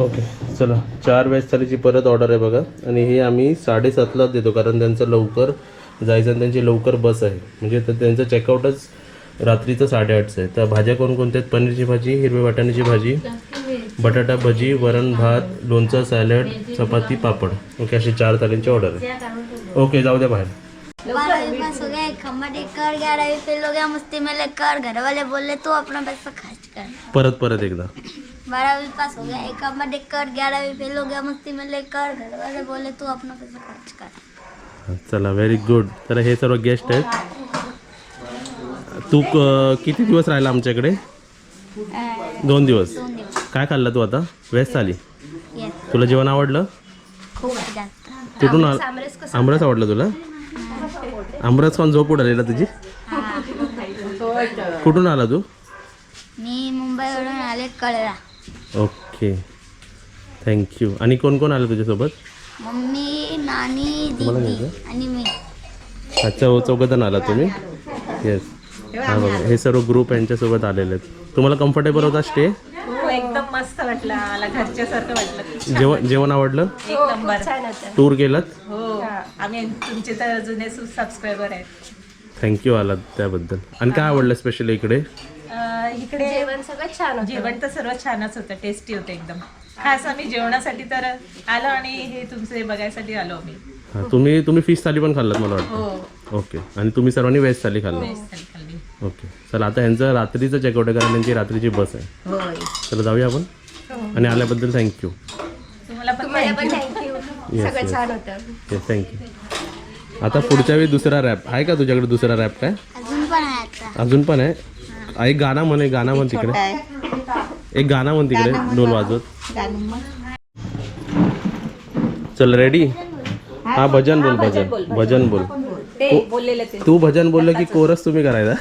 Okay चला 4 veg थालीची परत order आहे बघा. आणि हे आम्ही 7:30लाच देतो कारण त्यांचं लवकर जायचं आणि त्यांची लवकर बस आहे. म्हणजे तर त्यांचं चेकआउटच रात्रीचं 8:30चं आहे. तर भाज्या कोणकोणत्या आहेत? पनीरची भाजी, हिरव्या वाटाण्याची भाजी, बटाटा भजी, वरण भात, लोणचं, सॅलड, चपाती, पापड. ओके अशी 4 थालींची ऑर्डर आहे. ओके जाऊ द्या बाहेर. 12वीं पास हो गया, एक खम्मा देकर 11वीं फेल हो गया, मस्ती में लेकर घर वाले बोले तू अपना पैसा खर्च कर. परत एकदा 12वीं पास हो गया, एक खम्मा देकर 11वीं फेल हो गया, मस्ती में लेकर घर वाले बोले तू अपना पैसा खर्च कर. चला व्हेरी गुड. तर हे सर्व गेस्ट आहेत. तू किती दिवस राहिला आमच्याकडे? 2 दिवस. 2 दिवस. काय खाल्लं तू आता? व्हेज थाली. येस. तुला जेवण आवडलं? खूप जास्त. कुठून आमरस आवडलं तुला? आमरस खाऊन झोप उडाली ना तुझी? कुठून आला तू? मी मुंबईवरून आले कळला. Okay thank you. आणि कोण कोण आलं तुझ्यासोबत? मम्मी, नानी, दीदी आणि मी. अच्छा हो चौघजण आला तुम्ही? येस. हां बघा हे सर्व ग्रुप यांच्यासोबत आलेले आहेत. तुम्हाला कम्फर्टेबल होता स्टे? हो एकदम मस्त वाटलं, मला घरच्यासारखं वाटलं. जेवण आवडलं? एक नंबर. टूर केलात? हो आम्ही तुमचे तर जुने सबस्क्रायबर आहेत. थँक्यू आलात त्याबद्दल. आणि काय आवडलं स्पेशली इकडे? इकडे जेवण सगळं छान होतं. जेवण तर सर्व छानच होतं, टेस्टी होतं एकदम. खास आम्ही जेवणासाठी तर आलो आणि हे तुमचे बघायसाठी आलो आम्ही. हां तुम्ही फिश थाली पण खाल्लात मला वाटतं. हो ओके आणि तुम्ही सर्वांनी व्हेज थाली खाल्लं. व्हेज थाली खाल्ली. ओके चला आता यांचं रात्रीचं चेकआउट आहे कारण त्यांची रात्रीची बस आहे. होय. चला जाऊया आपण. आणि आल्याबद्दल थँक्यू. तुम्हाला पण थँक्यू. सगळं छान होतं. Yes thank you. आता पुढच्या वेळी दुसरा रॅप आहे का तुझ्याकडे? दुसरा रॅप काय अजून पण आहे आता. अजून पण आहे? एक गाणं म्हण, एक गाणं म्हण तिकडे. एक गाणं म्हण तिकडे ढोल वाजवत. चल रेडी? हा भजन बोल. भजन बोल. तू भजन बोललं की कोरस तुम्ही करायचा?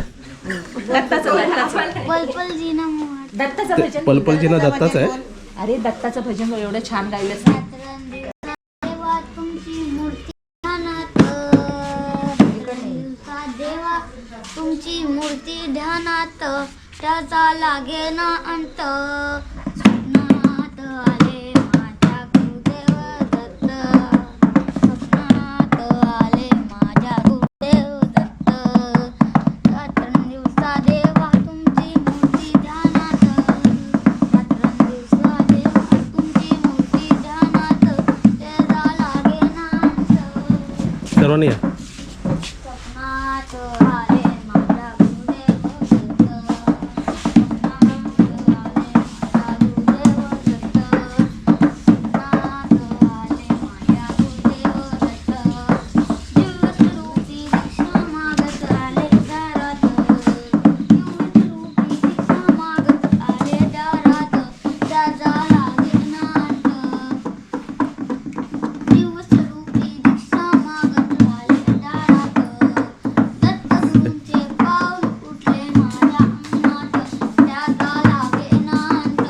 पलपलजीना दत्ताच आहे. अरे दत्ताचं भजन एवढं छान गायलं. देवा तुमची मूर्ती ध्यानात, देवा तुमची मूर्ती ध्यानात, त्याचा लागे ना अंत. स्वप्नात आले माझ्या गुरुदेव दत्त, स्वप्नात आले माझ्या गुरुदेव दत्त. रात्रंदिवसा देवा तुमची मूर्ती ध्यानात, रात्रंदिवसा देवा तुमची मूर्ती ध्यानात, त्याचा लागे ना अंत. सर्वांनी या. स्वप्नात आले माझ्या गुरुदेव दत्त, स्वप्नात आले माझ्या गुरुदेव दत्त, स्वप्नात आले माझ्या गुरुदेव दत्त. दिवसरूपी दीक्षा मागत आले दारात, दिवसरूपी दीक्षा मागत आले दारात, त्याचा लागे ना अंत. दिवसरूपी दीक्षा मागत आले दारात, दत्तगुरूंचे पाऊल उठले माझ्या अंगणात, त्याचा लागे ना अंत.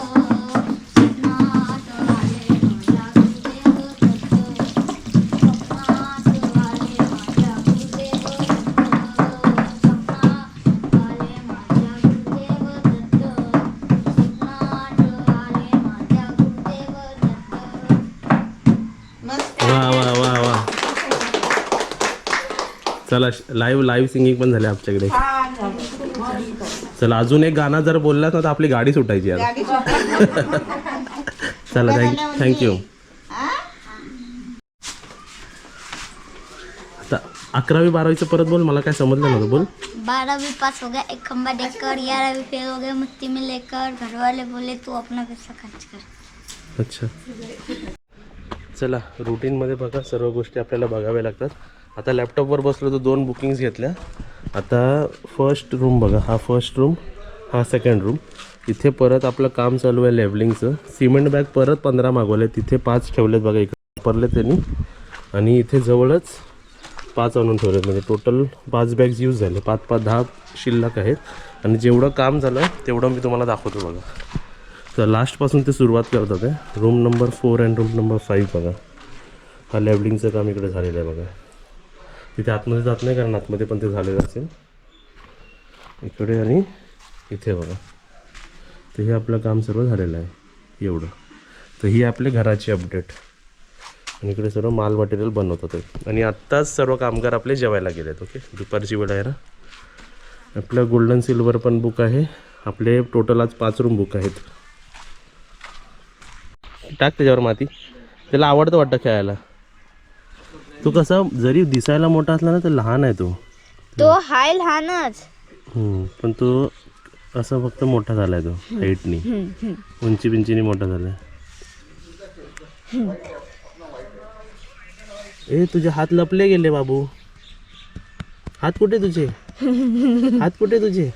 स्वप्नात आले माझ्या गुरुदेव दत्त, स्वप्नात आले माझ्या गुरुदेव दत्त, स्वप्नात आले माझ्या गुरुदेव दत्त, स्वप्नात आले माझ्या गुरुदेव दत्त. वा वा वा वा. चला लाईव्ह सिंगिंग पण झाले आमच्याकडे. चला अजून एक गाणं जर बोललात ना तर आपली गाडी सुटायची यार. चला थँक्यू. आता 11वी 12वीचं परत बोल, मला काय समजलं नव्हतं. बोल. 12वीं पास हो गया, एक खम्बा देकर 11वीं फेल हो गए, मस्ती में लेकर घर वाले बोले तू अपना पैसा खर्च कर. अच्छा चला रुटीनमध्ये बघा सर्व गोष्टी आपल्याला बघाव्या लागतात. आता लॅपटॉपवर बसलो तर 2 बुकिंग्स घेतल्या. आता फर्स्ट रूम बघा, हा फर्स्ट रूम, हा सेकंड रूम. इथे परत आपलं काम चालू आहे लेवलिंगचं. सिमेंट बॅग परत 15 मागवले, तिथे 5 ठेवलेत बघा, इकडे वापरले त्यांनी. आणि इथे जवळच 5 आणून ठेवलेत, म्हणजे टोटल 5 बॅग्स यूज झाले. 5-5 10 शिल्लक आहेत. आणि जेवढं काम झालं तेवढं मी तुम्हाला दाखवतो बघा. तर लास्टपासून ते सुरुवात करतात आहे. रूम नंबर 4 आणि रूम नंबर 5 बघा. हा लेवलिंगचं काम इकडे झालेलं आहे बघा. तिथे आतमध्ये जात नाही कारण आतमध्ये पण ते झालेलं असेल. इकडे आणि इथे बघा. तर हे आपलं काम सर्व झालेलं आहे एवढं. तर ही आपली घराची अपडेट. आणि इकडे सर्व माल मटेरियल बनवतात आहे. आणि आत्ताच सर्व कामगार आपले जेवायला गेलेत. ओके, दुपारची वेळ आहे ना. आपलं गोल्डन सिल्वर पण बुक आहे. आपले टोटल आज 5 रूम बुक आहेत. टाक त्याच्यावर माती. त्याला आवडतं वाटतं खेळायला. तो कसा जरी दिसायला मोठा असला ना तर लहान आहे तो हाय लहानच. पण तो असं फक्त मोठा झालाय तो हाईटनी. उंची बिंचीनी मोठा झालाय. ए तुझे हात लपले गेले बाबू. हात कुठे तुझे? हात कुठे तुझे?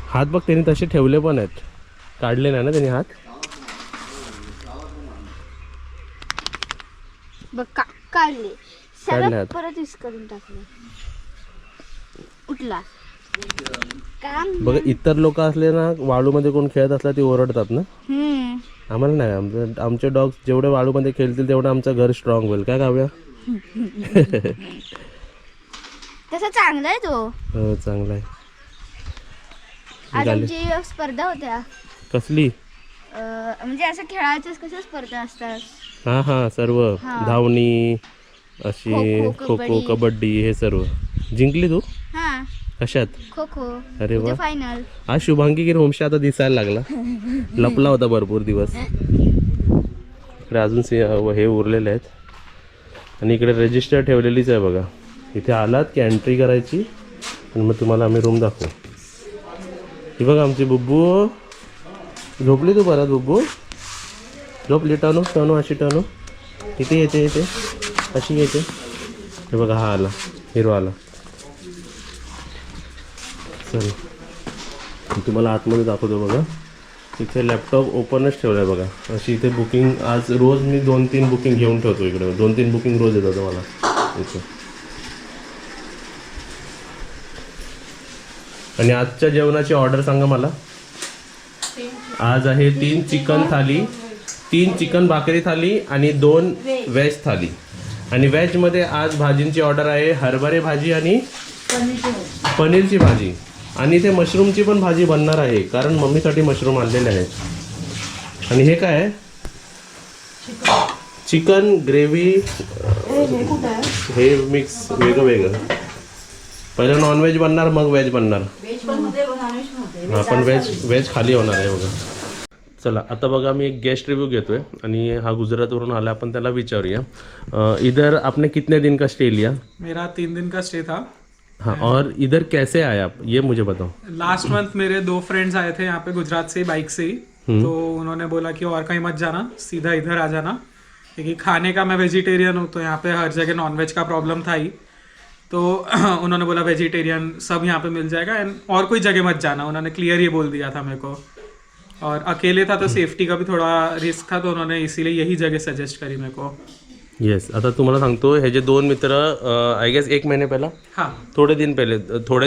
हात बघ त्यांनी तसे ठेवले पण आहेत. काढले नाही ना त्यांनी हात. बघ काढले काढले हात. परत यूज करून टाकले. उठला काम. बघ इतर लोक असले ना वाळूमध्ये कोण खेळत असला ते ओरडतात ना. आम्हाला नाही. आमचे डॉग जेवढे वाळूमध्ये खेळतील तेवढं आमचं घर स्ट्रॉंग होईल. काय गाव्या? तसं चांगला आहे तो. हो चांगला आहे. आज आमची स्पर्धा होत्या. कसली? म्हणजे असं खेळायच्याच कशा स्पर्धा असतात. हा हा सर्व धावणी अशी खो-खो, खो खो कबड्डी हे सर्व जिंकली तू? हा कशात? खो खो. अरे वा. फायनल. आज शुभांगी की होमशा आता दिसायला लागला. लपला होता भरपूर दिवस. इकडे अजून हे उरलेले आहेत. आणि इकडे रजिस्टर ठेवलेलीच आहे बघा. इथे आलात की एंट्री करायची आणि मग तुम्हाला आम्ही रूम दाखवू. ही बघा आमची बुब्बू. झोपली तू परत बुब्बू? झोपली. टनू टनू अशी टनू इथे येते येते अशी येते. हे बघा हा आला हिरो आला. चल तुम्हाला आतमध्ये दाखवतो बघा. इथे लॅपटॉप ओपनच ठेवला आहे बघा. अशी इथे बुकिंग आज रोज मी 2-3 बुकिंग घेऊन ठेवतो इकडे. 2-3 बुकिंग रोज येतात मला इथे. आणि आजच्या जेवणाची ऑर्डर सांगा मला. आज आहे 3 चिकन थाली, 3 चिकन भाकरी थाली आणि 2 व्हेज थाली. आणि व्हेजमध्ये आज भाजींची ऑर्डर आहे हरभरे भाजी आणि पनीरची भाजी. आणि इथे मशरूमची पण भाजी बनणार आहे कारण मम्मीसाठी मशरूम आणलेले आहेत. आणि हे काय आहे? Chicken gravy. हे मिक्स वेगळं वेगळं. पहिलं नॉनव्हेज बनणार मग व्हेज बनणार. हा पण व्हेज खाली होणार आहे बघा. चला आता बघा मी एक गेस्ट रिव्ह्यू घेतोय आणि हा गुजरातवरून आला. आपण त्याला विचारूया. इधर आपने कितने दिन का स्टे लिया? मेरा 3 दिन का स्टे था. हाँ, और इधर कैसे आए आप ये मुझे बताओ. लास्ट मंथ मेरे 2 फ्रेंड्स आए थे यहाँ पे गुजरात से बाइक से ही. तो उन्होंने बोला कि और कहीं मत जाना, सीधा इधर आ जाना, क्योंकि खाने का मैं वेजिटेरियन हूँ तो यहाँ पे हर जगह नॉनवेज का प्रॉब्लम था ही. तो उन्होंने बोला वेजिटेरियन सब यहाँ पे मिल जाएगा एंड और कोई जगह मत जाना. उन्होंने क्लियर ये बोल दिया था मेरे को. और अकेले था तो सेफ्टी का भी थोड़ा रिस्क था तो उन्होंने इसीलिए यही जगह सजेस्ट करी मेरे को. येस. आता तुम्हाला सांगतो हे जे 2 मित्र आय गेस 1 महिने पहिला हाँ थोडे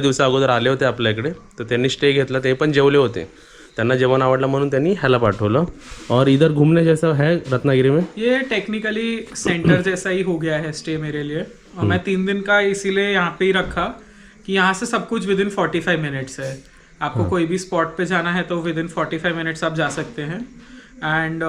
दिवसा अगोदर आले होते आपल्या इकडे. तर त्यांनी स्टे घेतला. ते पण जेवले होते. त्यांना जेवण आवडलं म्हणून त्यांनी ह्याला पाठवलं. और इधर घूमने जैसा है रत्नागिरी में? ये टेक्निकली सेंटर जैसा ही हो गया है स्टे मेरे लिए. और मैं 3 दिन का इसीलिए यहाँ पे ही रखा कि यहाँ से सब कुछ विदिन 45 मिनट्स है. आपको कोई भी स्पॉट पे जाना है तो विदिन 45 मिनट्स आप जा सकते हैं. एंड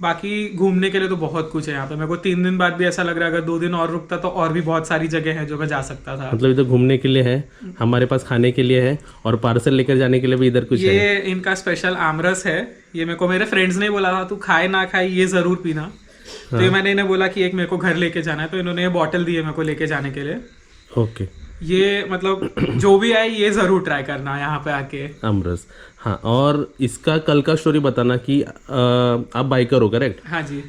बाकी घूमने के लिए तो बहुत कुछ है यहाँ पे. मेरे को 3 दिन बाद भी ऐसा लग रहा है अगर 2 दिन और रुकता तो और भी बहुत सारी जगह है जो मैं जा सकता था. मतलब इधर घूमने के लिए है, हमारे पास खाने के लिए है और पार्सल लेकर जाने के लिए भी इधर कुछ है. ये इनका स्पेशल आमरस है. ये मेरे को मेरे फ्रेंड्स ने बोला था तू खाए ना खाए ये जरूर पीना. तो ये मैंने इन्हें बोला कि एक मेरे को घर लेके जाना है तो इन्होंने ये बॉटल दी है मेरे को लेके जाने के लिए. ओके. ये मतलब जो भी आए ये जरूर ट्राई करना यहाँ पे आके. आमरस. हाँ, और इसका कल का स्टोरी बताना कि आप बाइकर हो करेक्ट? हाँ जी.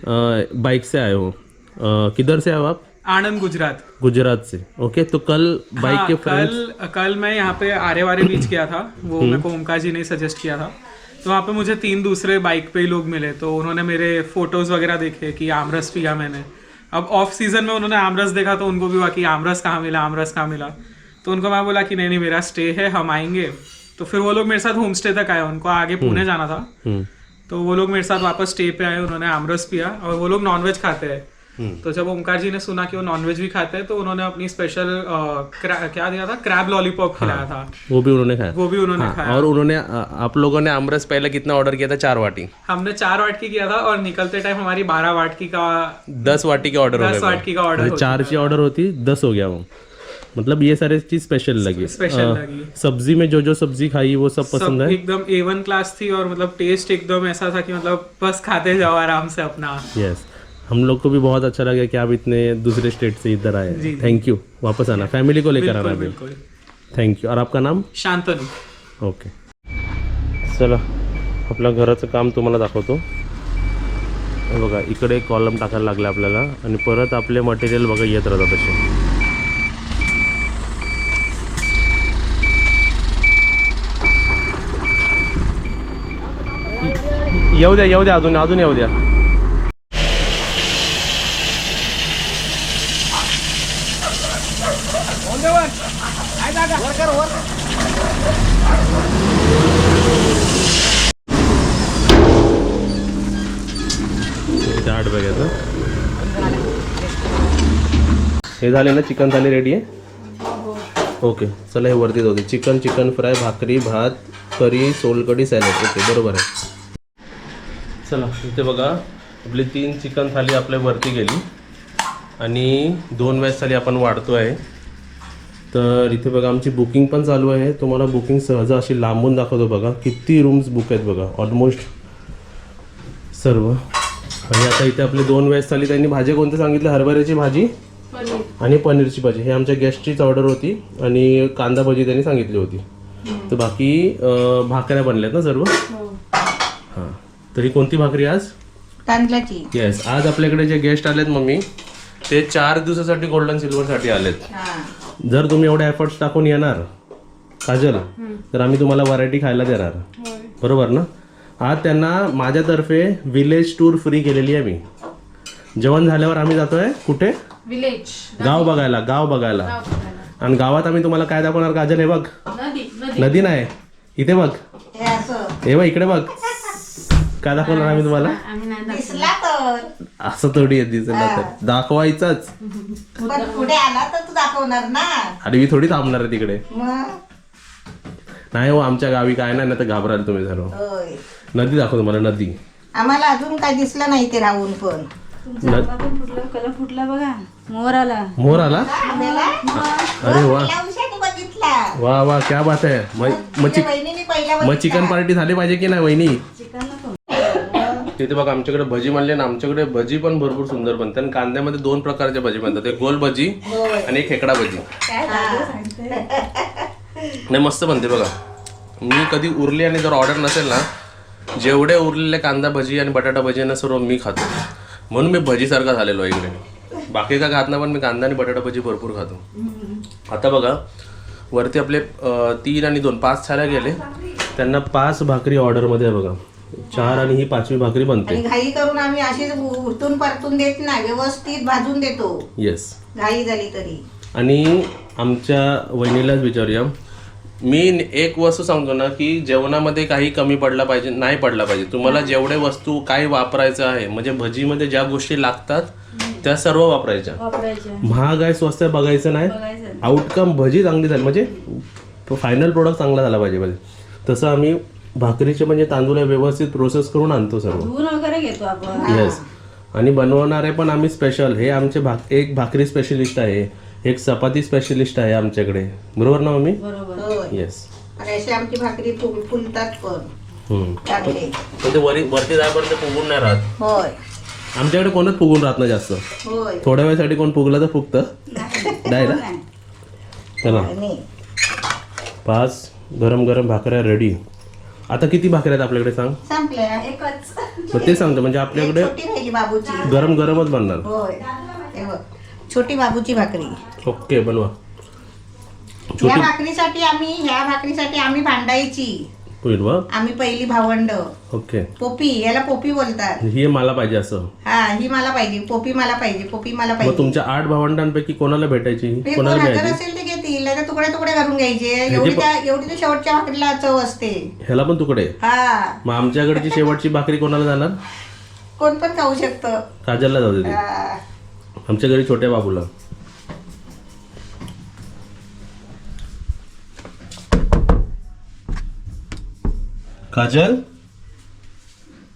बाइक से आए हो. किधर से आए हो आप? आनंद गुजरात से. ओके. तो कल बाइक हाँ, के फ्रेंड्स कल मैं यहाँ पे आरे वारे बीच गया था. वो मेरे को ओमकार जी ने सजेस्ट किया था. तो वहाँ पे मुझे 3 दूसरे बाइक पे ही लोग मिले तो उन्होंने मेरे फोटोज वगैरह देखे कि आमरस पिया मैंने. अब ऑफ सीजन में उन्होंने आमरस देखा तो उनको भी हुआ कि आमरस कहाँ मिला. तो उनको मैं बोला कि नहीं मेरा स्टे है हम आएंगे. तो फिर वो लोग मेरे साथ होम स्टे तक आए. उनको आगे पुणे जाना था. तो वो लोग मेरे साथ वापस स्टे पे आए. उन्होंने आमरस पिया और वो लोग नॉनवेज खाते हैं तो जब ओमकार जी ने सुना कि वो नॉनवेज भी खाते हैं तो उन्होंने अपनी स्पेशल क्या दिया था, क्रैब लॉलीपॉप खिलाया था, वो भी उन्होंने खाया। वो भी उन्होंने हाँ, खाया। और उन्होंने आप लोगों ने आमरस पहले कितना ऑर्डर किया था? 4 वाटी। हमने 4 वाटकी किया था और निकलते टाइम हमारी 12 वाटकी का 10 वाटी का ऑर्डर हो 10 गया। वाटकी का ऑर्डर 4 की ऑर्डर होती 10 हो गया वो। मतलब ये सारे चीज स्पेशल लगी। स्पेशल लगी। सब्जी में जो सब्जी खाई वो सब पसंद है। एकदम A1 क्लास थी और मतलब टेस्ट एकदम ऐसा था कि मतलब बस खाते जाओ आराम से अपना। यस, हम लोग को भी बहुत अच्छा लगा कि आप इतने दूसरे स्टेट से इधर आए। Thank you. वापस आना, फैमिली को लेकर आना अभी। बिल्कुल। थँक्यू। और आपका नाम? शांतनु। ओके, चला आपलं घराचं काम तुम्हाला दाखवतो। हे बघा, इकडे कॉलम टाकायला लागले आपल्याला आणि परत आपले मटेरियल बघा येत राहतात असे। येऊ द्या अजून येऊ द्या। आठ बघायचं हे झाले ना, चिकन थाली रेडी आहे। ओके, चला हे वरती जाऊ दे। चिकन फ्राय, भाकरी, भात, करी, सोलकढी, सॅलड। ओके, बरोबर आहे। चला इथे बघा, आपली 3 चिकन थाली आपल्या वरती गेली आणि 2 व्हेज थाली आपण वाढतो आहे। तर इथे बघा आमची बुकिंग पण चालू आहे। तुम्हाला बुकिंग सहज अशी लांबून दाखवतो बघा, किती रूम्स बुक आहेत बघा, ऑलमोस्ट सर्व। आणि आता इथे आपले 2 व्हेज थाली, त्यांनी भाजी कोणती सांगितलं? हरभऱ्याची भाजी आणि पनीरची भाजी। हे आमच्या गेस्टचीच ऑर्डर होती आणि कांदा भजी त्यांनी सांगितली होती। तर बाकी भाकऱ्या बनल्यात ना सर्व? हां, तरी कोणती भाकरी आज? तांदळाची। येस, आज आपल्याकडे जे गेस्ट आलेत मम्मी, ते 4 दिवसासाठी गोल्डन सिल्वरसाठी आलेत। जर तुम्ही एवढे एफर्ट्स टाकून येणार काजल, तर आम्ही तुम्हाला व्हरायटी खायला देणार, बरोबर ना? आज त्यांना माझ्यातर्फे विलेज टूर फ्री केलेली आहे मी। जेवण झाल्यावर आम्ही जातोय कुठे? विलेज, गाव बघायला। आणि गावात आम्ही तुम्हाला काय दाखवणार काजल? हे बघ, नदी नाही, इथे बघ, हे बघ इकडे बघ, काय दाखवणार आम्ही तुम्हाला? दिसला तर असं थोडी दिसला तर दाखवायचंच। पण पुढे आला तर तू दाखवणार ना। आणि मी थोडी थांबणार आहे तिकडे। मग नाही हो, आमच्या गावी काय नाही, तर घाबराल तुम्ही सर्व। होय, नदी दाखव तुम्हाला, नदी। आम्हाला अजून काय दिसलं नाही ते राहून पण। कलर फुटला बघा, मोर आला। मोर आला? अरे वा उशाने बघितला। वा वा, क्या बात आहे। वहिनीने पहिला मग चिकन पार्टी झाली पाहिजे की नाही वहिनी? तिथे बघा आमच्याकडे भजी म्हणले ना, आमच्याकडे भजी पण भरपूर सुंदर बनते। आणि कांद्यामध्ये 2 प्रकारचे भजी बनतात, एक गोल भजी आणि एक खेकडा भजी। नाही, मस्त बनते बघा। मी कधी उरली आणि जर ऑर्डर नसेल ना, जेवढे उरलेले कांदा भजी आणि बटाटा भजी ना सर्व मी खातो, म्हणून मी भजीसारखा झालेलो आहे इकडे। बाकी का खात नाही, पण मी कांदा आणि बटाटा भजी भरपूर खातो। आता बघा वरती आपले 3 आणि 2 5 थाल्या गेले, त्यांना 5 भाकरी ऑर्डरमध्ये आहे बघा। 4 आणि ही 5वी भाकरी बनते। आणि घाई करून आम्ही अशीच उलटून परतून देत नाही, व्यवस्थित भाजून देतो। येस, घाई झाली तरी। आणि आमच्या वहिनीलाच विचारूया, मी एक वस्तू सांगतो ना की जेवणामध्ये काही कमी पडला पाहिजे, नाही पडला पाहिजे। तुम्हाला जेवढे वस्तू काय वापरायचं आहे, म्हणजे भजीमध्ये ज्या गोष्टी लागतात त्या सर्व वापरायच्या। महाग आहे स्वस्त आहे बघायचं नाही, आउटकम भजी चांगली झाली म्हणजे फायनल प्रोडक्ट चांगला झाला पाहिजे। तसं आम्ही भाकरीचे म्हणजे तांदूळ व्यवस्थित प्रोसेस करून आणतो सर्व, धुवून वगैरे घेतो आपण। येस। आणि बनवणारे पण आम्ही स्पेशल, हे आमचे एक भाकरी स्पेशलिस्ट आहे, एक चपाती स्पेशलिस्ट आहे आमच्याकडे, बरोबर ना मम्मी? होय, येस। आणि अशी आमची भाकरी फुलतात पण चांगले। पण ते वरती जायपर्यंत फुगून नाही राहत। होय आमच्याकडे कोणच फुगून राहत नाही जास्त। होय, थोड्या वेळासाठी कोण फुगलं तर फुगतं नाही ना? चला, आणि 5 गरम गरम भाकऱ्या रेडी। आता किती भाकऱ्या आहेत आपल्याकडे सांग? संपल्या। मग ते सांगतो, म्हणजे आपल्याकडे छोटी राहिली बाबूची। गरम गरमच बनणार। होय, हे बघ, छोटी बाबूची भाकरी। ओके, बनवा। ह्या भाकरीसाठी आम्ही भांडायची। होईल वा, आम्ही पहिली भावंड। ओके। पोपी, याला पोपी बोलतात। ही मला पाहिजे असं? हा, ही मला पाहिजे, पोपी मला पाहिजे, पोपी मला मग पाहिजे। तुमच्या 8 भावंडांपैकी कोणाला भेटायची, ते कोणाला कोण जर मिळायची? असेल ते घेतील, नाही तर तुकडे तुकडे करून घ्यायचे। एवढी तर शेवटच्या भाकरीला चव असते। ह्याला पण तुकडे? हा, मग आमच्याकडची शेवटची भाकरी कोणाला जाणार? कोण पण खाऊ शकतं। काजलला जाऊ दे ती। आमच्या घरी छोट्या बाबूला. काजल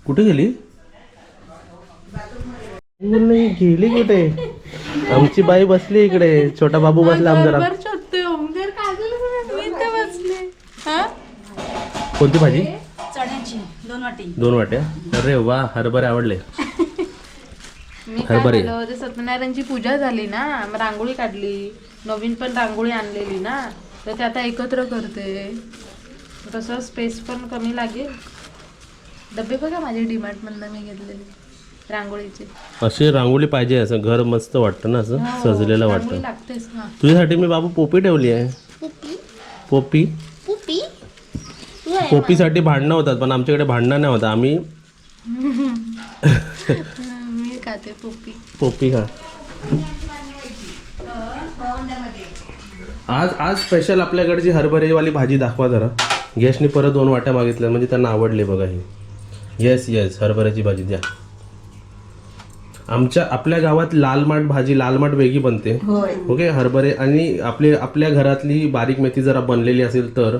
कुठे गेली? नाही गेली कुठे? आमची बाई बसली इकडे, छोटा बाबू बसला आमचा. कोणती भाजी? चण्याची 2 वाटी. 2 वाट्या. अरे वा, हरभरे आवडले. मी काय केलं, ते सत्यनारायणची पूजा झाली ना, मग रांगोळी काढली, नवीन पण रांगोळी आणलेली ना, तर ते आता एकत्र करते. तसं स्पेस पण कमी लागेल. डबे बघा माझे डीमार्ट मधनं मी घेतलेले रांगोळीचे. अशी रांगोळी पाहिजे, असं घर मस्त वाटतं ना, असं सजलेलं रांगोळी वाटतं. लागतेच ना. तुझ्यासाठी मी बाबू पोपी ठेवली आहे. पोपी पुपी पोपीसाठी भांडणं होतात, पण आमच्याकडे भांडणं नाही होत. आम्ही मी खाते पोपी. पोपी खा. आज स्पेशल आपल्याकडची हरभरेवाली भाजी दाखवा जरा. गॅसनी परत 2 वाट्या मागितल्या, म्हणजे त्यांना आवडले बघा ही. येस हरभऱ्याची भाजी द्या. आपल्या गावात लाल माठ भाजी, लाल माठ वेगळी बनते. होय. ओके, हरभरे आणि आपल्या घरातली बारीक मेथी जरा बनलेली असेल तर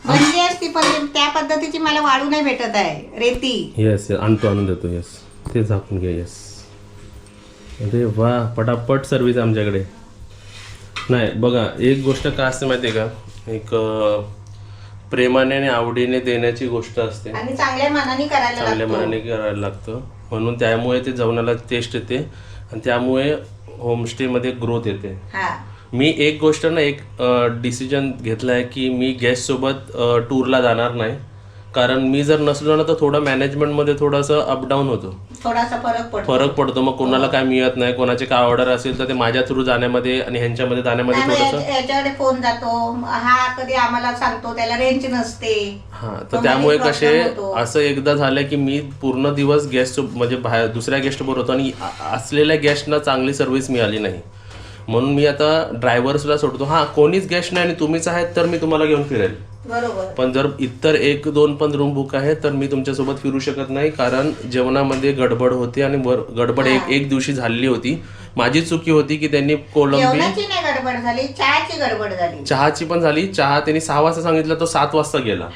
बनली असती, पण त्या पद्धतीची मला वाळू नाही भेटत आहे, रेती. येस आणून देतो. येस, ते झाकून घ्या. येस, अरे वा, पटापट सर्विस आमच्याकडे. नाही बघा, एक गोष्ट काय असते माहिती आहे का, एक प्रेमाने आणि आवडीने देण्याची गोष्ट असते, आणि चांगल्या मनाने करायला चांगल्या लागतो. मनाने करायला लागतं. म्हणून त्यामुळे ते जेवणाला टेस्ट येते आणि त्यामुळे होमस्टेमध्ये ग्रोथ येते. हा, मी एक गोष्ट ना, एक डिसिजन घेतला आहे की मी गेस्टसोबत टूरला जाणार नाही. कारण मी जर नसलो ना, तर थोडं मॅनेजमेंटमध्ये थोडंसं अपडाऊन होतो, थोडासा फरक पडतो. मग कोणाला काय मिळत नाही, कोणाचे काय ऑर्डर असेल तर ते माझ्या थ्रू जाण्यामध्ये आणि ह्यांच्यामध्ये जाण्यामध्ये थोडंसं. याच्याकडे फोन जातो, हा कधी आम्हाला सांगतो, त्याला रेंज नसते. हां, तर त्यामुळे कसे असं एकदा झालं की मी पूर्ण दिवस गेस्ट म्हणजे बाहेर दुसऱ्या गेस्ट बरोबर होतो आणि असलेल्या गेस्टना चांगली सर्व्हिस मिळाली नाही. म्हणून मी आता ड्रायव्हर्सला सोडतो. हां, कोणीच गेस्ट नाही आणि तुम्हीच आहेत तर मी तुम्हाला घेऊन फिरेल. बरोबर. पण जर इतर 1-2 पण रूम बुक आहे तर मी तुमच्यासोबत फिरू शकत नाही, कारण जेवणामध्ये गडबड होती आणि गडबड एक दिवशी झाली होती. माझी चुकी होती की त्यांनी कोलंबी, जेवणाची नाही गडबड झाली, चहाची गडबड झाली. चहाची पण झाली. चहा त्यांनी 6 वाजता सांगितलं, तो 7 वाजता गेला.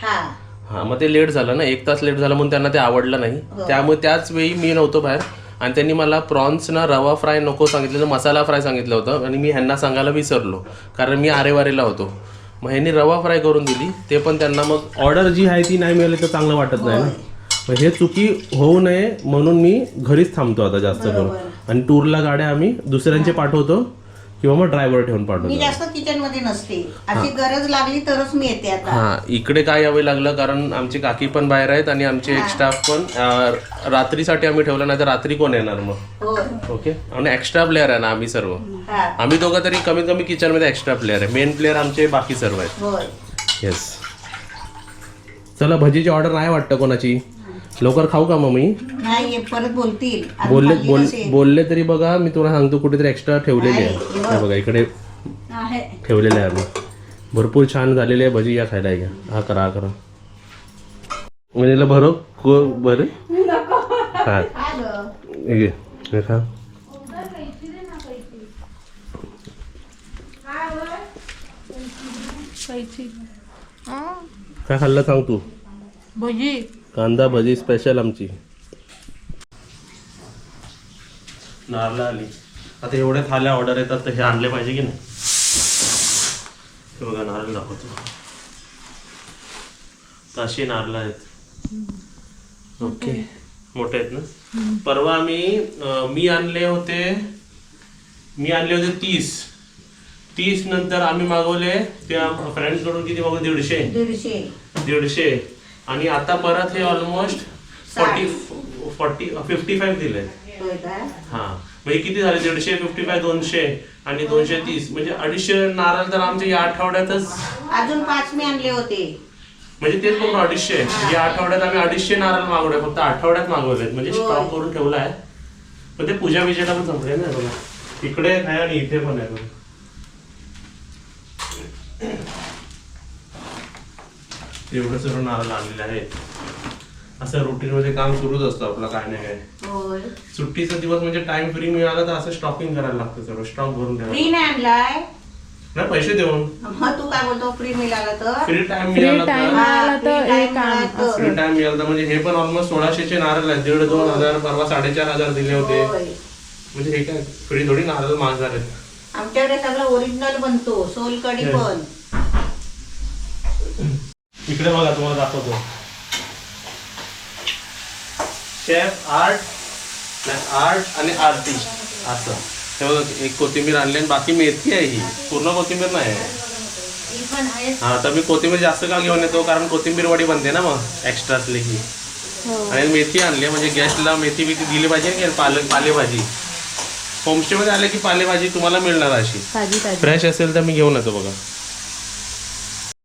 हा, मग ते लेट झालं ना, 1 तास लेट झाला, म्हणून त्यांना ते आवडलं नाही. त्यामुळे त्याच वेळी मी नव्हतो बाहेर आणि त्यांनी मला प्रॉन्स ना रवा फ्राय नको सांगितलं, मसाला फ्राय सांगितलं होतं आणि मी ह्यांना सांगायला विसरलो कारण मी आरेवारेला होतो. मग ह्यांनी रवा फ्राय करून दिली, ते पण त्यांना मग ऑर्डर जी आहे ती नाही मिळाली तर चांगलं वाटत नाही ना. मग हे चुकी होऊ नये म्हणून मी घरीच थांबतो आता जास्त करून. आणि टूरला गाड्या आम्ही दुसऱ्यांचे पाठवतो किंवा मग ड्रायव्हर ठेवून मी पाठवतो. जास्त किचन मध्ये नसते, अशी गरज लागली तरच मी येते आता. हा, इकडे काय यावे लागलं कारण आमची काकी पण बाहेर आहेत आणि आमचे एक स्टाफ पण. रात्रीसाठी आम्ही ठेवलं, नाही तर रात्री कोण येणार मग. होय. ओके, आणि एक्स्ट्रा प्लेअर आहे ना आम्ही सर्व. हा, आम्ही दोघं तरी कमीत कमी किचन मध्ये एक्स्ट्रा प्लेअर आहे. मेन प्लेअर आमचे बाकी सर्व आहेत. होय. येस, चला भजीची ऑर्डर नाही वाटतं कोणाची. लवकर खाऊ का मग मी? नाही, परत बोलतील. अजून खाल्ली नसेल. बोलले तरी बघा, मी तुला सांगतो कुठेतरी एक्स्ट्रा ठेवलेली आहे. हे बघा इकडे आहे. ठेवलेले आहे आम्ही. भरपूर छान झालेली आहे भजी. या खायला घ्या. हा करा म्हणजे भरो बरं. हा, हे खा. काय खाल्लं सांग तू? भजी. कांदा भजी स्पेशल आमची. नारळ आली. आता एवढ्या थाल्या ऑर्डर येतात तर हे आणले पाहिजे की नाही. हे बघा नारळ दाखवतो. अशी नारळ आहेत. ओके, मोठे आहेत ना. परवा मी आणले होते 30 नंतर आम्ही मागवले त्या फ्रेंड्स कडून किती मागवले? 150 आणि आता परत हे ऑलमोस्ट 55 दिले. हा, म्हणजे किती झाले? 150, 55, 200 आणि 230 म्हणजे 250 नारळ तर आमच्या या आठवड्यातच. अजून 5 मी आणले होते. म्हणजे तेच बघ 250. या आठवड्यात आम्ही 250 नारळ मागवले, फक्त आठवड्यात मागवलेत, म्हणजे स्टॉक करून ठेवला आहे. पण ते पूजा विजेला पण संपले ना बघा. इकडे आहे आणि इथे पण आहे बघा. एवढं सर्व नारळ आणलेले आहेत. असं रुटीन मध्ये काम सुरूच असतं आपलं काय नाही काय. होय सुट्टीचा दिवस म्हणजे टाइम फ्री मिळाला तर असं स्टॉकिंग करायला लागतं, सगळं स्टॉक भरून फ्री ठेवायला. नाही आणलाय नाही पैसे देऊन मग तू काय बोलतो फ्री मिळाला तर फ्री टाइम फ्री मिळाला टाइम तर मिळाला तर free एक time काम मिळाला तर. फ्री टाइम मिळाला तर म्हणजे हे पण ऑलमोस्ट 1600चे नारळ आहेत. 1,500-2,000 परवा 4,500 दिले होते. होय. म्हणजे हे काय फ्री थोडी नारळ मागणार आहेत. आमच्याकडे सगळं ओरिजिनल बनतो सोलकडी Yes. पण. इकडे बघा तुम्हाला दाखवतो. शेफ आर्ट आणि आर्टिस्ट असं. हे बघा एक कोथिंबीर आणली आणि बाकी मेथी आहे, ही पूर्ण कोथिंबीर नाही आहे. ही पण आहे. हा तर मी कोथिंबीर जास्त का घेऊन येतो कारण कोथिंबीर वडी बनते ना मग एक्स्ट्रा असली की. आणि मेथी आणली म्हणजे गेस्टला मेथी बिथी दिली पाहिजे की पालेभाजी. होमस्टे मध्ये आले की पालेभाजी तुम्हाला मिळणार अशी ताजी ताजी फ्रेश असेल तर मी घेऊन येतो बघा.